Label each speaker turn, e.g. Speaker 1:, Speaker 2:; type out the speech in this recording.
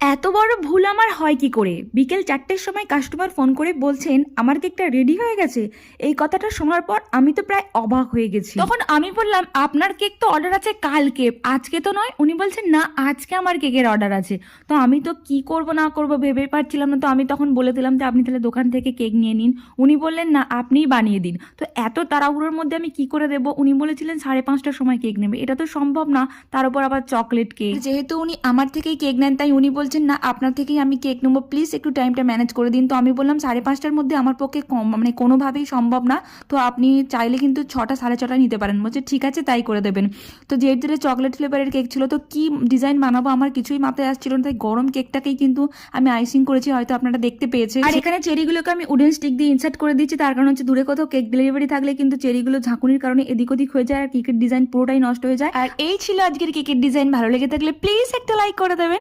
Speaker 1: এত বড় ভুল আমার হয় কি করে? বিকেল 4টের সময় কাস্টমার ফোন করে বলছেন আমার কেকটা রেডি হয়ে গেছে। এই কথাটা শোনার পর আমি তো প্রায় অবাক হয়ে গেছি। তখন আমি বললাম আপনার কেক তো অর্ডার আছে কালকে, আজকে তো নয়। উনি বলছেন না, আজকে আমার কেকের অর্ডার আছে। তো আমি তো কি করব না করব ভেবে পাচ্ছিলাম না। তো আমি তখন বলে দিলাম যে আপনি তাহলে দোকান থেকে কেক নিয়ে নিন। উনি বললেন না, আপনিই বানিয়ে দিন। তো এত তাড়াহুড়োর মধ্যে আমি কি করে দেবো? উনি বলেছিলেন 5:30টার সময় কেক নেবে, এটা তো সম্ভব না। তার উপর আবার চকলেট কেক। যেহেতু উনি আমার থেকেই কেক নেন, তাই উনি বলছেন না, আপনার থেকেই আমি কেক নেবো, প্লিজ একটু টাইমটা ম্যানেজ করে দিন। তো আমি বললাম 5:30টার মধ্যে আমার পক্ষে মানে কোনোভাবেই সম্ভব না। তো আপনি চাইলে কিন্তু 6টা 6:30 নিতে পারেন। বলছে ঠিক আছে, তাই করে দেবেন। তো যেহেতু চকলেট ফ্লেভারের কেক ছিল, তো কি ডিজাইন বানাবো আমার কিছুই মাথায় আসছিল না। তাই গরম কেকটাকেই কিন্তু আমি আইসিং করেছি, হয়তো আপনারা দেখতে পেয়েছেন। আর এখানে চেরিগুলোকে আমি উডেন স্টিক দিয়ে ইনসার্ট করে দিচ্ছি। তার কারণ হচ্ছে দূরে কোথাও কেক ডেলিভারি থাকলে কিন্তু চেরিগুলো ঝাঁকুনির কারণে এদিক ওদিক হয়ে যায় আর কেকের ডিজাইন পুরোটাই নষ্ট হয়ে যায়। আর এই ছিল আজকের কেকের ডিজাইন। ভালো লেগে থাকলে প্লিজ একটা লাইক করে দেবেন।